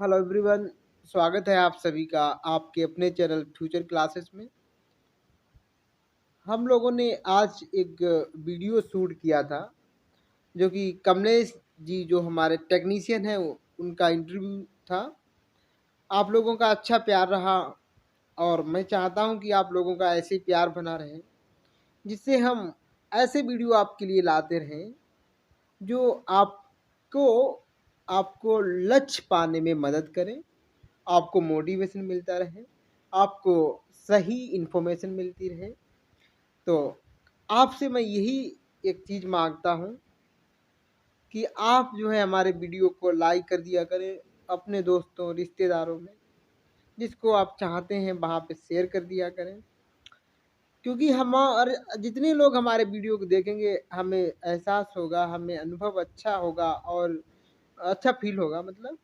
Hello everyone. स्वागत है आप सभी का आपके अपने चैनल फ्यूचर क्लासेस में। हम लोगों ने आज एक वीडियो शूट किया था जो कि कमलेश जी जो हमारे टेक्नीशियन हैं उनका इंटरव्यू था। आप लोगों का अच्छा प्यार रहा और मैं चाहता हूं कि आप लोगों का ऐसे ही प्यार बना रहे, जिससे हम ऐसे वीडियो आपके लिए लाते रहें जो आपको आपको लक्ष्य पाने में मदद करें, आपको मोटिवेशन मिलता रहे, आपको सही इन्फॉर्मेशन मिलती रहे। तो आपसे मैं यही एक चीज़ मांगता हूँ कि आप जो है हमारे वीडियो को लाइक कर दिया करें अपने दोस्तों रिश्तेदारों में, जिसको आप चाहते हैं वहाँ पे शेयर कर दिया करें, क्योंकि हमारे जितने लोग हमारे वीडियो को देखेंगे हमें एहसास होगा, हमें अनुभव अच्छा होगा और अच्छा फील होगा मतलब,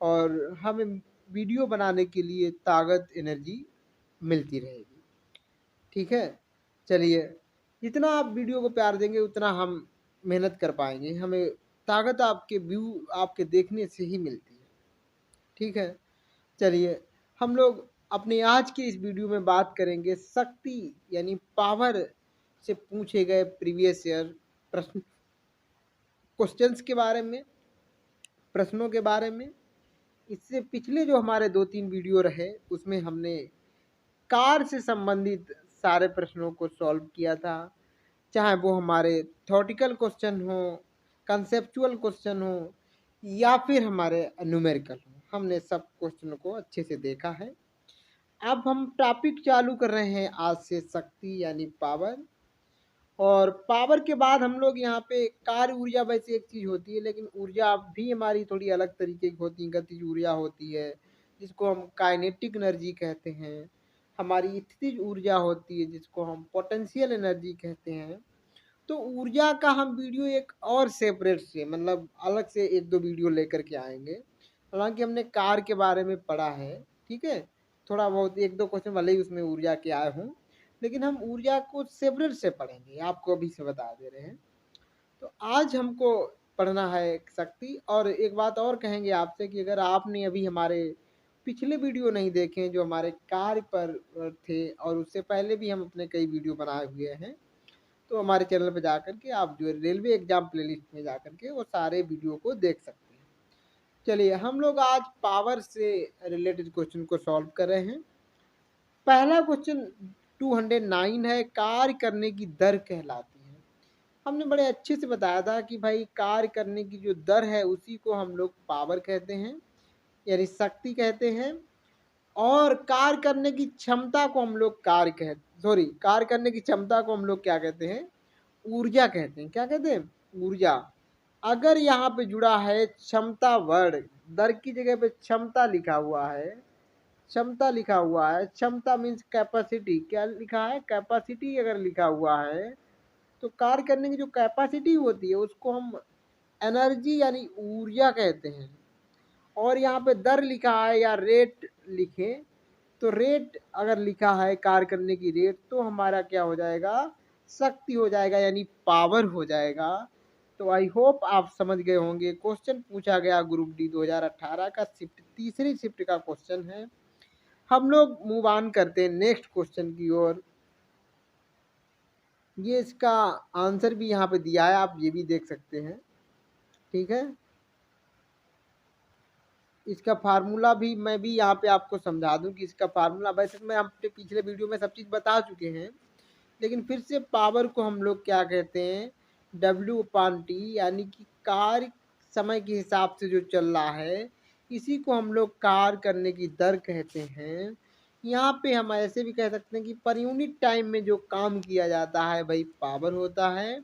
और हमें वीडियो बनाने के लिए ताकत एनर्जी मिलती रहेगी। ठीक है, चलिए, जितना आप वीडियो को प्यार देंगे उतना हम मेहनत कर पाएंगे, हमें ताकत आपके व्यू आपके देखने से ही मिलती है। ठीक है, चलिए, हम लोग अपने आज के इस वीडियो में बात करेंगे शक्ति यानी पावर से पूछे गए प्रीवियस ईयर प्रश्न क्वेश्चंस के बारे में, प्रश्नों के बारे में। इससे पिछले जो हमारे 2-3 वीडियो रहे उसमें हमने कार से संबंधित सारे प्रश्नों को सॉल्व किया था, चाहे वो हमारे थ्योरेटिकल क्वेश्चन हो, कंसेप्चुअल क्वेश्चन हो या फिर हमारे न्यूमेरिकल हो। हमने सब क्वेश्चनों को अच्छे से देखा है। अब हम टॉपिक चालू कर रहे हैं आज से शक्ति यानी पावर। और पावर के बाद हम लोग यहाँ पे कार्य ऊर्जा वैसे एक चीज़ होती है, लेकिन ऊर्जा भी हमारी थोड़ी अलग तरीके की होती है। गतिज ऊर्जा होती है जिसको हम काइनेटिक एनर्जी कहते हैं, हमारी स्थितिज ऊर्जा होती है जिसको हम पोटेंशियल एनर्जी कहते हैं। तो ऊर्जा का हम वीडियो एक और सेपरेट से मतलब अलग से 1-2 वीडियो लेकर के आएंगे। हालांकि हमने कार के बारे में पढ़ा है, ठीक है, थोड़ा बहुत 1-2 क्वेश्चन भले ही उसमें ऊर्जा के आए हों, लेकिन हम ऊर्जा को सेपरेट से पढ़ेंगे, आपको अभी से बता दे रहे हैं। तो आज हमको पढ़ना है शक्ति। और एक बात और कहेंगे आपसे कि अगर आपने अभी हमारे पिछले वीडियो नहीं देखे जो हमारे कार्य पर थे, और उससे पहले भी हम अपने कई वीडियो बनाए हुए हैं, तो हमारे चैनल पे जाकर के आप जो है रेलवे एग्जाम प्लेलिस्ट में जाकर के वो सारे वीडियो को देख सकते हैं। चलिए, हम लोग आज पावर से रिलेटेड क्वेश्चन को सॉल्व कर रहे हैं। पहला क्वेश्चन 209 है, कार्य करने की दर कहलाती है। हमने बड़े अच्छे से बताया था कि भाई कार्य करने की जो दर है उसी को हम लोग पावर कहते हैं यानी शक्ति कहते हैं। और कार्य करने की क्षमता को हम लोग कार्य करने की क्षमता को हम लोग क्या कहते हैं? ऊर्जा कहते हैं। क्या कहते हैं? ऊर्जा। अगर यहाँ पे जुड़ा है क्षमता वर्ड, दर की जगह पे क्षमता लिखा हुआ है, क्षमता लिखा हुआ है, क्षमता मीन्स कैपेसिटी, क्या लिखा है? कैपेसिटी अगर लिखा हुआ है तो कार्य करने की जो कैपेसिटी होती है उसको हम एनर्जी यानी ऊर्जा कहते हैं। और यहाँ पे दर लिखा है या रेट लिखें तो रेट अगर लिखा है कार्य करने की रेट तो हमारा क्या हो जाएगा? शक्ति हो जाएगा यानी पावर हो जाएगा। तो आई होप आप समझ गए होंगे। क्वेश्चन पूछा गया ग्रुप डी 2018 का शिफ्ट तीसरी शिफ्ट का क्वेश्चन है। हम लोग मूव ऑन करते हैं नेक्स्ट क्वेश्चन की ओर। ये इसका आंसर भी यहाँ पे दिया है, आप ये भी देख सकते हैं। ठीक है, इसका फार्मूला भी मैं भी यहाँ पे आपको समझा दूं कि इसका फार्मूला, वैसे मैं अपने पिछले वीडियो में सब चीज़ बता चुके हैं, लेकिन फिर से पावर को हम लोग क्या कहते हैं? W/T यानी कि कार्य समय के हिसाब से जो चल रहा है इसी को हम लोग कार्य करने की दर कहते हैं। यहाँ पे हम ऐसे भी कह सकते हैं कि पर यूनिट टाइम में जो काम किया जाता है भाई पावर होता है।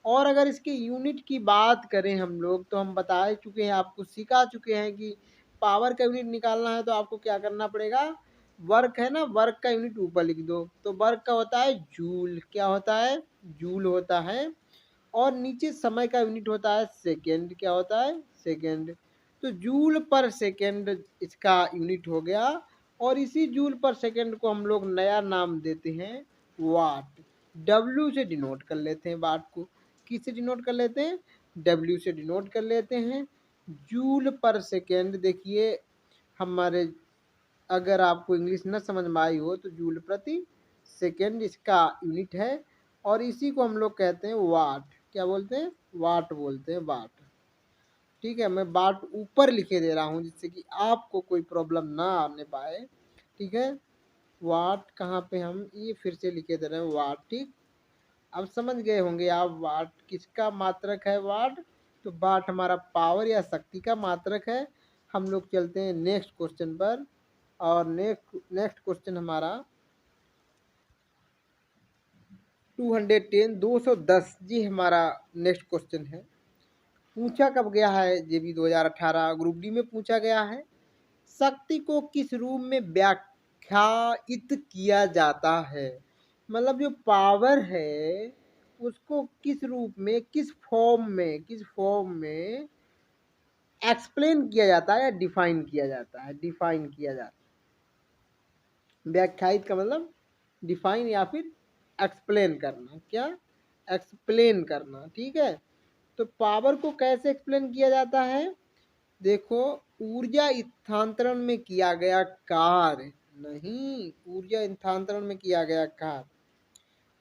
और अगर इसके यूनिट की बात करें हम लोग तो हम बता चुके हैं, आपको सिखा चुके हैं कि पावर का यूनिट निकालना है तो आपको क्या करना पड़ेगा? वर्क है ना, वर्क का यूनिट ऊपर लिख दो। तो वर्क का होता है जूल। क्या होता है? जूल होता है। और नीचे समय का यूनिट होता है सेकेंड। क्या होता है? सेकेंड। तो जूल पर सेकेंड इसका यूनिट हो गया। और इसी जूल पर सेकेंड को हम लोग नया नाम देते हैं वाट। डब्ल्यू से डिनोट कर लेते हैं वाट को। किससे डिनोट कर लेते हैं? डब्ल्यू से डिनोट कर लेते हैं। जूल पर सेकेंड देखिए हमारे, अगर आपको इंग्लिश न समझ में आई हो तो जूल प्रति सेकेंड इसका यूनिट है, और इसी को हम लोग कहते हैं वाट। क्या बोलते हैं? वाट बोलते हैं, वाट। ठीक है, मैं वाट ऊपर लिखे दे रहा हूँ जिससे कि आपको कोई प्रॉब्लम ना आने पाए। ठीक है, वाट कहाँ पे, हम ये फिर से लिखे दे रहे हैं वाट। ठीक, अब समझ गए होंगे आप वाट किसका मात्रक है। वाट, तो वाट हमारा पावर या शक्ति का मात्रक है। हम लोग चलते हैं नेक्स्ट क्वेश्चन पर, और नेक्स्ट क्वेश्चन हमारा 210, 210 जी हमारा नेक्स्ट क्वेश्चन है। पूछा कब गया है? ये भी 2018 ग्रुप डी में पूछा गया है। शक्ति को किस रूप में व्याख्यायित किया जाता है? मतलब जो पावर है उसको किस रूप में, किस फॉर्म में एक्सप्लेन किया जाता है या डिफाइन किया जाता है? डिफाइन किया जाता है। व्याख्यायित का मतलब डिफाइन या फिर एक्सप्लेन करना। क्या? एक्सप्लेन करना। ठीक है, तो पावर को कैसे एक्सप्लेन किया जाता है? देखो, ऊर्जा स्थानांतरण में किया गया कार्य नहीं, ऊर्जा स्थानांतरण में किया गया कार्य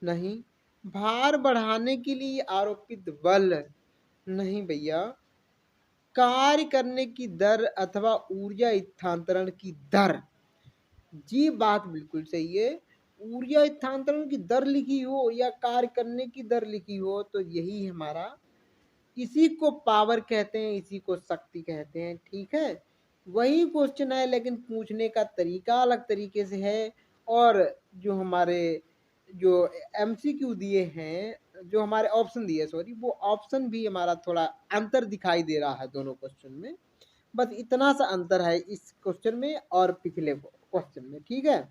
नहीं, भार बढ़ाने के लिए आरोपित बल नहीं भैया, कार्य करने की दर अथवा ऊर्जा स्थानांतरण की दर। जी बात बिल्कुल सही है। ऊर्जा स्थानांतरण की दर लिखी हो या कार्य करने की दर लिखी हो तो यही हमारा, इसी को पावर कहते हैं, इसी को शक्ति कहते हैं। ठीक है, वही क्वेश्चन है लेकिन पूछने का तरीका अलग तरीके से है। और जो हमारे जो एमसीक्यू दिए हैं, जो हमारे ऑप्शन दिए, सॉरी, वो ऑप्शन भी हमारा थोड़ा अंतर दिखाई दे रहा है दोनों क्वेश्चन में। बस इतना सा अंतर है इस क्वेश्चन में और पिछले क्वेश्चन में। ठीक है,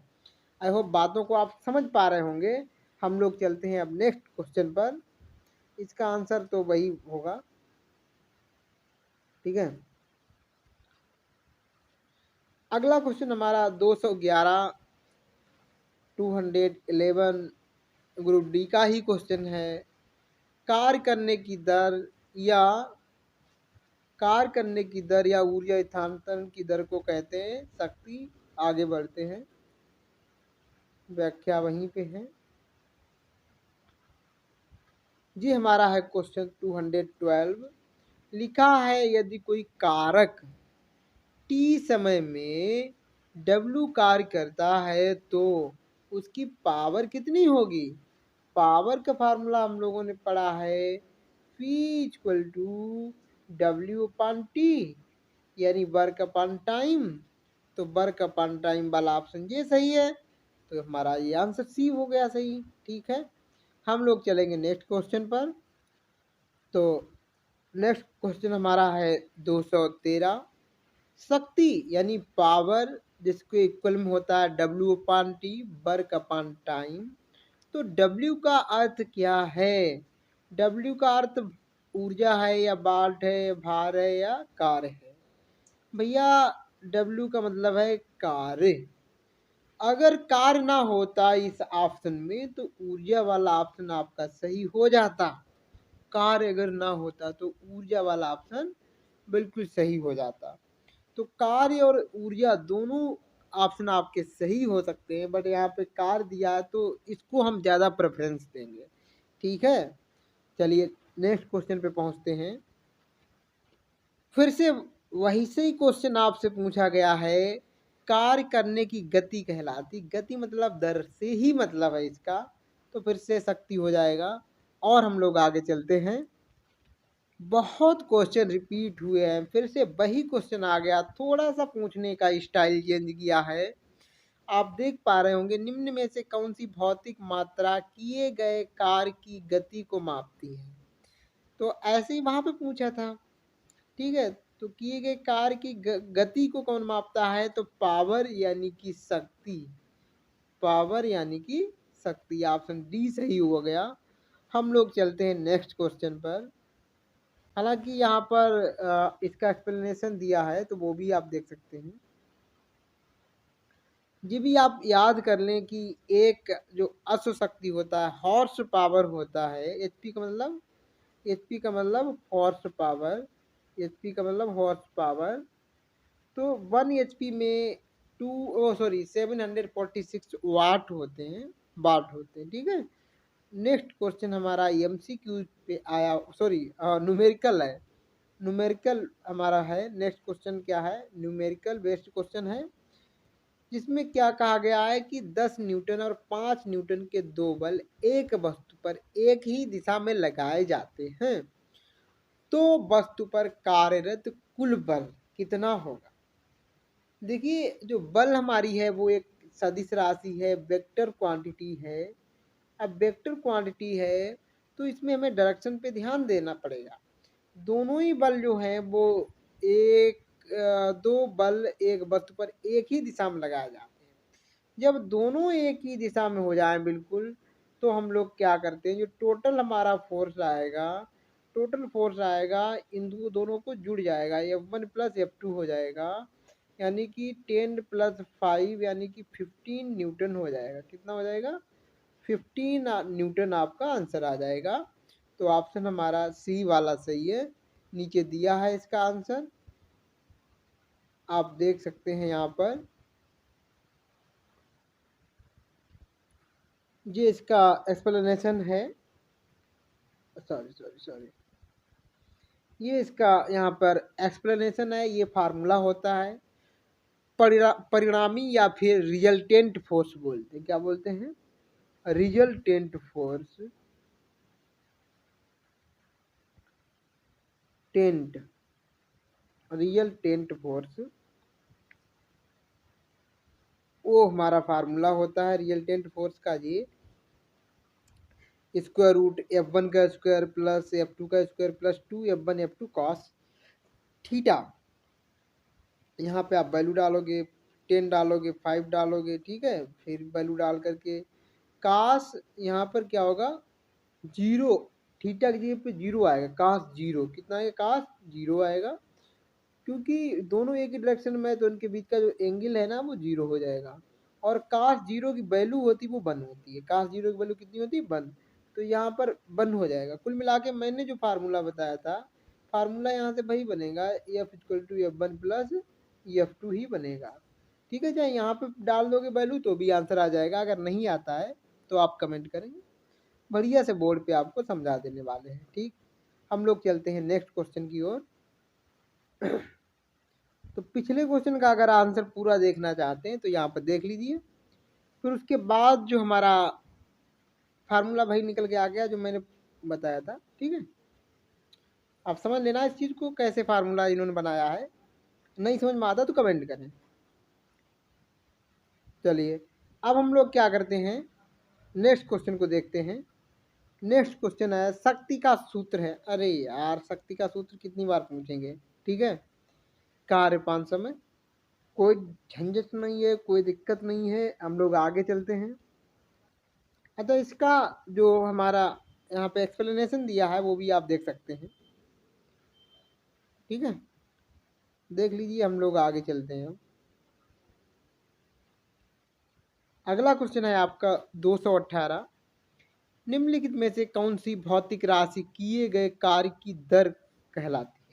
आई होप बातों को आप समझ पा रहे होंगे। हम लोग चलते हैं अब नेक्स्ट क्वेश्चन पर। इसका आंसर तो वही होगा। ठीक है, अगला क्वेश्चन हमारा 211, 211 ग्रुप डी का ही क्वेश्चन है। कार्य करने की दर या ऊर्जा स्थानांतरण की दर को कहते हैं शक्ति। आगे बढ़ते हैं, व्याख्या वहीं पे है जी। हमारा है क्वेश्चन 212। लिखा है यदि कोई कारक टी समय में डब्ल्यू कार्य करता है तो उसकी पावर कितनी होगी? पावर का फार्मूला हम लोगों ने पढ़ा है, P equal to W upon T, यानी वर्क अपॉन टाइम। तो वर्क अपॉन टाइम वाला ऑप्शन ये सही है, तो हमारा ये आंसर सी हो गया सही। ठीक है, हम लोग चलेंगे नेक्स्ट क्वेश्चन पर। तो नेक्स्ट क्वेश्चन हमारा है 213। शक्ति यानी पावर जिसको इक्वल में होता है डब्ल्यू अपान टी, वर्क अपान टाइम। तो डब्ल्यू का अर्थ क्या है? डब्ल्यू का अर्थ ऊर्जा है या वाट है, भार है या कार्य है? भैया डब्ल्यू का मतलब है कार्य। अगर कार्य ना होता इस ऑप्शन में तो ऊर्जा वाला ऑप्शन आपका सही हो जाता। कार्य अगर ना होता तो ऊर्जा वाला ऑप्शन बिल्कुल सही हो जाता। तो कार्य और ऊर्जा दोनों ऑप्शन आपके सही हो सकते हैं, बट यहाँ पे कार्य दिया है तो इसको हम ज़्यादा प्रेफरेंस देंगे। ठीक है, चलिए नेक्स्ट क्वेश्चन पे पहुंचते हैं। फिर से वही से ही क्वेश्चन आपसे पूछा गया है। कार्य करने की गति कहलाती, गति मतलब दर से ही मतलब है इसका, तो फिर से शक्ति हो जाएगा। और हम लोग आगे चलते हैं। बहुत क्वेश्चन रिपीट हुए हैं, फिर से वही क्वेश्चन आ गया, थोड़ा सा पूछने का स्टाइल चेंज किया है। आप देख पा रहे होंगे, निम्न में से कौन सी भौतिक मात्रा किए गए कार्य की गति को मापती है? तो ऐसे ही वहां पे पूछा था। ठीक है, तो किए गए कार्य की गति को कौन मापता है? तो पावर यानी कि शक्ति। पावर यानी कि शक्ति, ऑप्शन डी सही हो गया। हम लोग चलते हैं नेक्स्ट क्वेश्चन पर। हालांकि यहाँ पर इसका एक्सप्लेनेशन दिया है तो वो भी आप देख सकते हैं। ये भी आप याद कर लें कि एक जो अश्व शक्ति होता है, हॉर्स पावर होता है, एचपी का मतलब, एचपी का मतलब हॉर्स पावर, एचपी का मतलब हॉर्स पावर। तो 1 एचपी में 746 वाट होते हैं, ठीक है। नेक्स्ट क्वेश्चन हमारा एमसीक्यू पे आया, सॉरी न्यूमेरिकल है, न्यूमेरिकल हमारा है। नेक्स्ट क्वेश्चन क्या है, न्यूमेरिकल बेस्ड क्वेश्चन है, जिसमें क्या कहा गया है कि 10 न्यूटन और 5 न्यूटन के दो बल एक वस्तु पर एक ही दिशा में लगाए जाते हैं, तो वस्तु पर कार्यरत कुल बल कितना होगा। देखिए जो बल हमारी है वो एक सदिश राशि है, वेक्टर क्वांटिटी है। अब वेक्टर क्वांटिटी है तो इसमें हमें डायरेक्शन पे ध्यान देना पड़ेगा। दोनों ही बल जो हैं वो एक दो बल एक वस्तु पर एक ही दिशा में लगाए जाते हैं। जब दोनों एक ही दिशा में हो जाए बिल्कुल, तो हम लोग क्या करते हैं, जो टोटल हमारा फोर्स आएगा, टोटल फोर्स आएगा इन दोनों को जुड़ जाएगा, F1 प्लस F2 हो जाएगा, यानी कि 10 प्लस 5 यानी कि 15 न्यूटन हो जाएगा। कितना हो जाएगा, 15 न्यूटन आपका आंसर आ जाएगा। तो ऑप्शन हमारा सी वाला सही है, नीचे दिया है इसका आंसर, आप देख सकते हैं यहाँ पर। ये इसका एक्सप्लेनेशन है, सॉरी, ये इसका यहाँ पर एक्सप्लेनेशन है। ये फार्मूला होता है परिणामी या फिर रिजल्टेंट फोर्स बोलते हैं। क्या बोलते हैं, resultant force, tent, resultant force, वो हमारा फार्मूला होता है रिजल्टेंट फोर्स का जी, स्क्वायर रूट F1 का स्क्वायर प्लस F2 का square plus 2 F1 F2 cos theta. यहाँ पे आप वैल्यू डालोगे, 10 डालोगे, 5 डालोगे, ठीक है, फिर वैल्यू डाल करके कास, यहाँ पर क्या होगा, जीरो, थीटा की जगह पे जीरो आएगा, कास जीरो, कितना आएगा, कास जीरो आएगा, क्योंकि दोनों एक ही डायरेक्शन में है तो उनके बीच का जो एंगल है ना वो जीरो हो जाएगा। और कास जीरो की वैल्यू होती है वो 1 होती है, कास जीरो की वैल्यू कितनी होती है, 1। तो यहाँ पर 1 हो जाएगा। कुल मिला के मैंने जो फार्मूला बताया था, फार्मूला यहाँ से वही बनेगा, F equal to F1 plus F2 ही बनेगा, ठीक है। चाहे यहाँ पे डाल दोगे वैल्यू तो भी आंसर आ जाएगा, अगर नहीं आता है तो आप कमेंट करेंगे, बढ़िया से बोर्ड पे आपको समझा देने वाले हैं, ठीक। हम लोग चलते हैं नेक्स्ट क्वेश्चन की ओर। तो पिछले क्वेश्चन का अगर आंसर पूरा देखना चाहते हैं तो यहाँ पर देख लीजिए, फिर उसके बाद जो हमारा फार्मूला भाई निकल के आ गया जो मैंने बताया था, ठीक है। आप समझ लेना इस चीज़ को, कैसे फार्मूला इन्होंने बनाया है। नहीं समझ में आता तो कमेंट करें। चलिए अब हम लोग क्या करते हैं, नेक्स्ट क्वेश्चन को देखते हैं। नेक्स्ट क्वेश्चन है शक्ति का सूत्र है। अरे यार शक्ति का सूत्र कितनी बार पूछेंगे, ठीक है। कार्य 500 में, कोई झंझट नहीं है, कोई दिक्कत नहीं है, हम लोग आगे चलते हैं। अच्छा इसका जो हमारा यहाँ पे एक्सप्लेनेशन दिया है वो भी आप देख सकते हैं, ठीक है, देख लीजिए। हम लोग आगे चलते हैं। अगला क्वेश्चन है आपका 218, निम्नलिखित में से कौन सी भौतिक राशि किए गए कार्य की दर कहलाती है।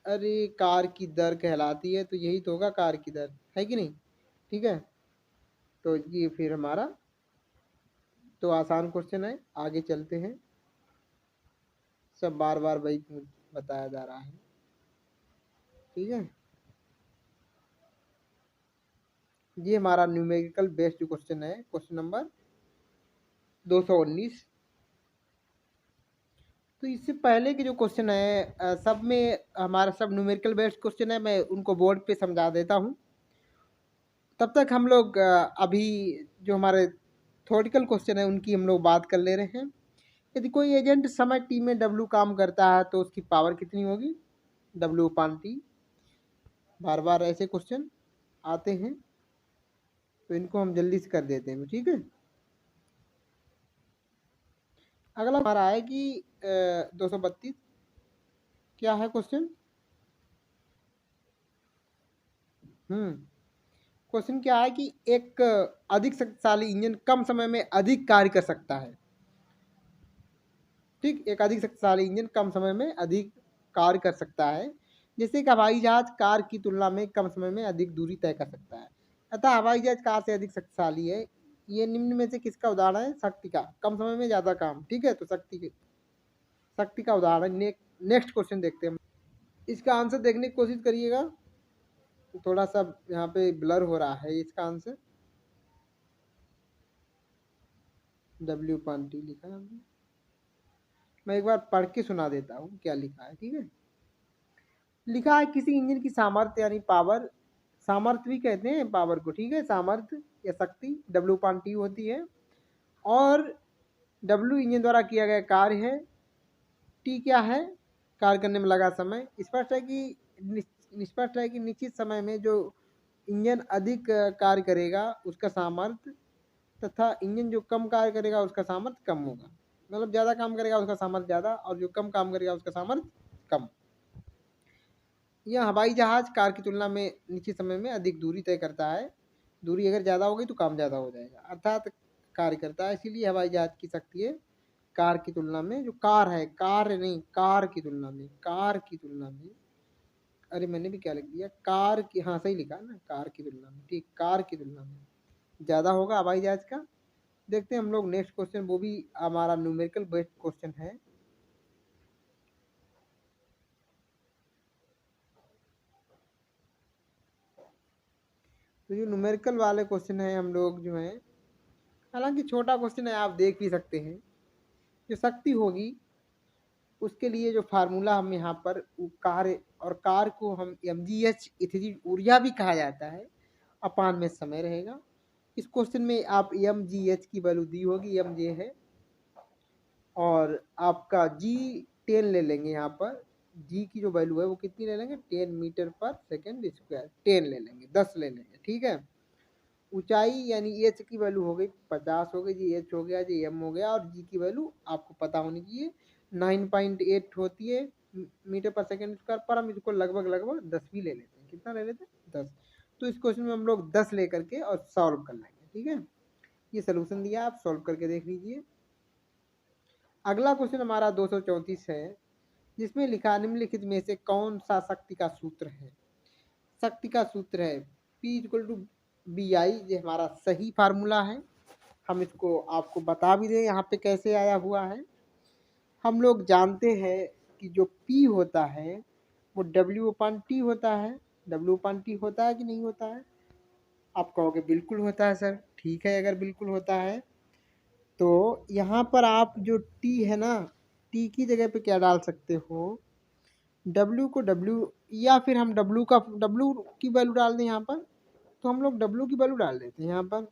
अरे कार्य की दर कहलाती है तो यही तो होगा कार्य की दर, है कि नहीं, ठीक है। तो ये फिर हमारा तो आसान क्वेश्चन है, आगे चलते हैं। सब बार बार वही बताया जा रहा है, ठीक है। ये हमारा न्यूमेरिकल बेस्ड क्वेश्चन है, क्वेश्चन नंबर 219। तो इससे पहले के जो क्वेश्चन है सब में हमारा सब न्यूमेरिकल बेस्ड क्वेश्चन है, मैं उनको बोर्ड पे समझा देता हूँ। तब तक हम लोग अभी जो हमारे थ्योरेटिकल क्वेश्चन है उनकी हम लोग बात कर ले रहे हैं। यदि कोई एजेंट समय टी में W काम करता है तो उसकी पावर कितनी होगी, W/T। बार बार ऐसे क्वेश्चन आते हैं तो इनको हम जल्दी से कर देते हैं, ठीक है। अगला हमारा है कि 232, क्या है क्वेश्चन, क्वेश्चन क्या है कि एक अधिक शक्तिशाली इंजन कम समय में अधिक कार्य कर सकता है, ठीक। एक अधिक शक्तिशाली इंजन कम समय में अधिक कार्य कर सकता है, जैसे कि हवाई जहाज कार की तुलना में कम समय में अधिक दूरी तय कर सकता है, अतः हवाई जहाज कार से अधिक शक्तिशाली है। ये निम्न में से किसका उदाहरण है? शक्ति का, कम समय में ज्यादा काम, ठीक है, तो शक्ति का उदाहरण। नेक्स्ट क्वेश्चन देखते हैं, इसका आंसर देखने की कोशिश करिएगा। थोड़ा सा यहाँ पे ब्लर हो रहा है इसका आंसर। W/T लिखा है हमने। मैं एक बार पढ़ के सुना देता हूँ क्या लिखा है, ठीक है। लिखा है किसी इंजन की सामर्थ्य यानी पावर, सामर्थ्य भी कहते हैं पावर को, ठीक है, सामर्थ्य या शक्ति W/T होती है। और W इंजन द्वारा किया गया कार्य है। T क्या है? कार्य करने में लगा समय। स्पष्ट है कि निश्चित समय में जो इंजन अधिक कार्य करेगा उसका सामर्थ्य, तथा इंजन जो कम कार्य करेगा उसका सामर्थ्य कम होगा। मतलब ज़्यादा काम करेगा उसका सामर्थ्य ज़्यादा, और जो कम काम करेगा उसका सामर्थ्य कम। यह हवाई जहाज कार की तुलना में निश्चित समय में अधिक दूरी तय करता है। दूरी अगर ज़्यादा होगी तो काम ज़्यादा हो जाएगा, अर्थात कार्य करता है। इसीलिए हवाई जहाज की शक्ति है कार की तुलना में, जो कार है, कार नहीं, कार की तुलना में, कार की तुलना में, अरे मैंने भी क्या लिख दिया, कार की, हाँ सही लिखा ना, कार की तुलना में, ठीक, कार की तुलना में ज़्यादा होगा हवाई जहाज का। देखते हैं हम लोग नेक्स्ट क्वेश्चन, वो भी हमारा न्यूमेरिकल बेस्ड क्वेश्चन है। तो जो न्यूमेरिकल वाले क्वेश्चन है हम लोग जो है, हालांकि छोटा क्वेश्चन है, आप देख भी सकते हैं। जो शक्ति होगी उसके लिए जो फार्मूला हम यहाँ पर कार्य, और कार को हम mgh स्थितिज ऊर्जा भी कहा जाता है, अपान में समय रहेगा। इस क्वेश्चन में आप mgh की वैल्यू दी होगी, mj है, और आपका g10 ले लेंगे। यहाँ पर g की जो वैल्यू है वो कितनी ले लेंगे? 10 मीटर पर सेकेंड स्क्वायर, 10 ले लेंगे, 10 ले लेंगे, ठीक है। ऊंचाई यानी एच की वैल्यू हो गई 50 हो गई जी, एच हो गया जी, एम हो गया, और जी की वैल्यू आपको पता होनी चाहिए 9.8 होती है मीटर पर सेकेंड स्क्वायर पर। हम इसको लगभग लगभग 10 भी ले लेते हैं। कितना ले लेते हैं? 10। तो इस क्वेश्चन में हम लोग 10 लेकर के और सॉल्व कर लेंगे, ठीक है। ये सोल्यूशन दिया, आप सॉल्व करके देख लीजिए। अगला क्वेश्चन हमारा 234 है, जिसमें लिखा निम्नलिखित में से कौन सा शक्ति का सूत्र है? शक्ति का सूत्र है P=BI, ये हमारा सही फार्मूला है। हम इसको आपको बता भी दें यहाँ पे कैसे आया हुआ है। हम लोग जानते हैं कि जो P होता है वो W/T होता है। W/T होता है कि नहीं होता है? आप कहोगे बिल्कुल होता है सर, ठीक है, अगर बिल्कुल होता है तो यहाँ पर आप जो T है ना, T की जगह पे क्या डाल सकते हो? W को W, या फिर हम W की वैल्यू डाल दें यहाँ पर, तो हम लोग W की वैल्यू डाल देते हैं यहाँ पर।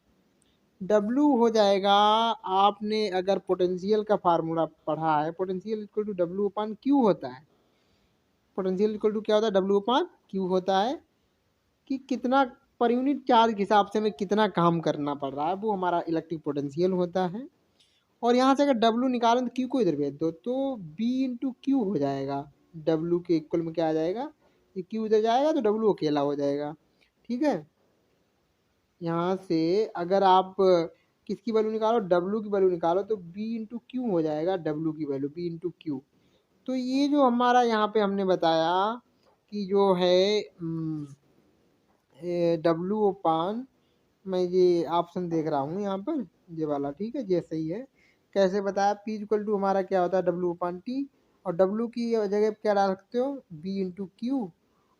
W हो जाएगा, आपने अगर पोटेंशियल का फार्मूला पढ़ा है, पोटेंशियल इक्वल टू W/Q होता है। पोटेंशियल इक्वल टू क्या होता है? W/Q होता है कि कितना पर यूनिट चार्ज के हिसाब से हमें कितना काम करना पड़ रहा है, वो हमारा इलेक्ट्रिक पोटेंशियल होता है। और यहाँ से अगर W निकालें तो Q को इधर भेज दो, तो B/Q हो जाएगा। W के इक्वल में क्या आ जाएगा? ये Q इधर जाएगा तो W अकेला हो जाएगा, ठीक है। यहाँ से अगर आप किसकी वैल्यू निकालो? W की वैल्यू निकालो, तो B/Q हो जाएगा, W की वैल्यू B/Q। तो ये जो हमारा यहाँ पे हमने बताया कि जो है W/, मैं ये ऑप्शन देख रहा हूँ यहाँ पर, ये वाला, ठीक है, ये सही है। कैसे बताया? P= हमारा क्या होता है? W/T, और W की जगह पे क्या डाल सकते हो? B/Q,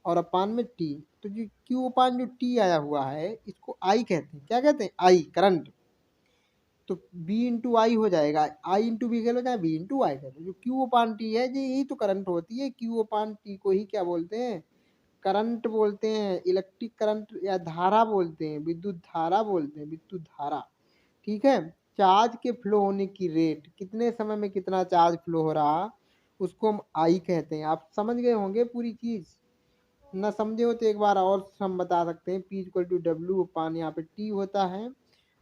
और अपान में T। तो जो Q/, जो T आया हुआ है इसको I कहते हैं। क्या कहते हैं? I, current. तो B/I हो जाएगा, I/V हो जाए, B/I कहते हैं। जो Q/T है यही तो करंट होती है। Q/T को ही क्या बोलते हैं? करंट बोलते हैं, इलेक्ट्रिक करंट या धारा बोलते हैं, विद्युत धारा बोलते हैं, विद्युत धारा, ठीक है। चार्ज के फ्लो होने की रेट, कितने समय में कितना चार्ज फ्लो हो रहा, उसको हम आई कहते हैं। आप समझ गए होंगे पूरी चीज, ना समझे हो तो एक बार और हम बता सकते हैं। P=W/, यहाँ पे T होता है,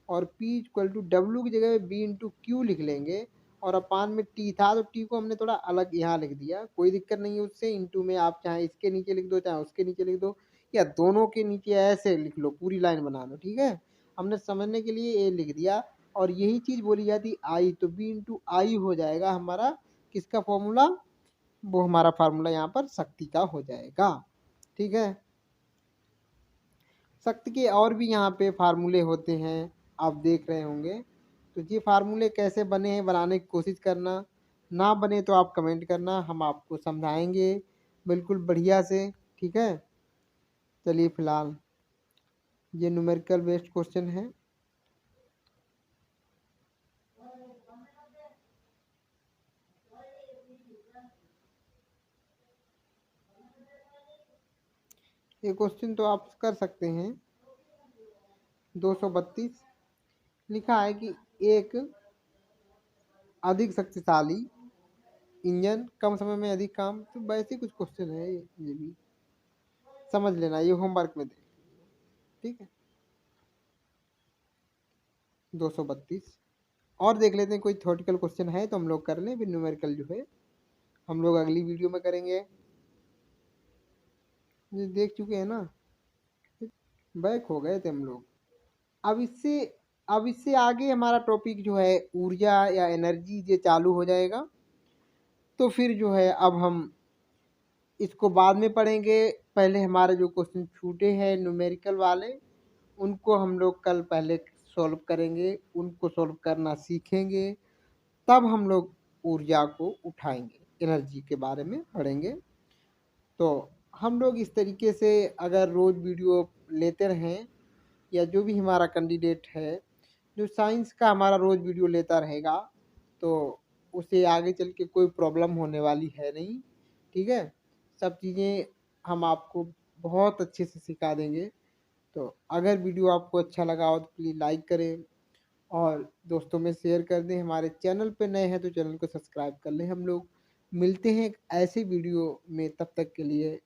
और P=W की जगह B/Q लिख लेंगे, और अपान में T था तो T को हमने थोड़ा अलग यहाँ लिख दिया, कोई दिक्कत नहीं है उससे। इंटू में आप चाहे इसके नीचे लिख दो, चाहे उसके नीचे लिख दो, या दोनों के नीचे ऐसे लिख लो, पूरी लाइन बना लो, ठीक है। हमने समझने के लिए ये लिख दिया, और यही चीज बोली जाती आई, तो B/I हो जाएगा हमारा किसका फॉर्मूला? वो हमारा फार्मूला यहाँ पर शक्ति का हो जाएगा। ठीक है, शक्ति के और भी यहाँ पे फार्मूले होते हैं, आप देख रहे होंगे। तो ये फार्मूले कैसे बने हैं बनाने की कोशिश करना, ना बने तो आप कमेंट करना, हम आपको समझाएंगे बिल्कुल बढ़िया से। ठीक है, चलिए फिलहाल ये न्यूमेरिकल बेस्ड क्वेश्चन है। ये क्वेश्चन तो आप कर सकते हैं। 232 लिखा है कि एक अधिक शक्तिशाली इंजन कम समय में अधिक काम, तो वैसे कुछ क्वेश्चन है ये भी समझ लेना, ये होमवर्क में दे। ठीक है, 232 और देख लेते हैं, कोई थ्योरेटिकल क्वेश्चन है तो हम लोग कर लें, फिर न्यूमेरिकल जो है हम लोग अगली वीडियो में करेंगे। ये देख चुके हैं ना, बैक हो गए थे हम लोग। अब इससे अब इससे आगे हमारा टॉपिक जो है ऊर्जा या एनर्जी ये चालू हो जाएगा। तो फिर जो है अब हम इसको बाद में पढ़ेंगे। पहले हमारे जो क्वेश्चन छूटे हैं न्यूमेरिकल वाले, उनको हम लोग कल पहले सॉल्व करेंगे, उनको सॉल्व करना सीखेंगे, तब हम लोग ऊर्जा को उठाएंगे, एनर्जी के बारे में पढ़ेंगे। तो हम लोग इस तरीके से अगर रोज़ वीडियो लेते रहें, या जो भी हमारा कैंडिडेट है जो साइंस का हमारा रोज़ वीडियो लेता रहेगा, तो उसे आगे चल के कोई प्रॉब्लम होने वाली है नहीं। ठीक है, सब चीज़ें हम आपको बहुत अच्छे से सिखा देंगे। तो अगर वीडियो आपको अच्छा लगा हो तो प्लीज़ लाइक करें और दोस्तों में शेयर कर दें। हमारे चैनल पे नए हैं तो चैनल को सब्सक्राइब कर लें। हम लोग मिलते हैं एक ऐसे वीडियो में, तब तक के लिए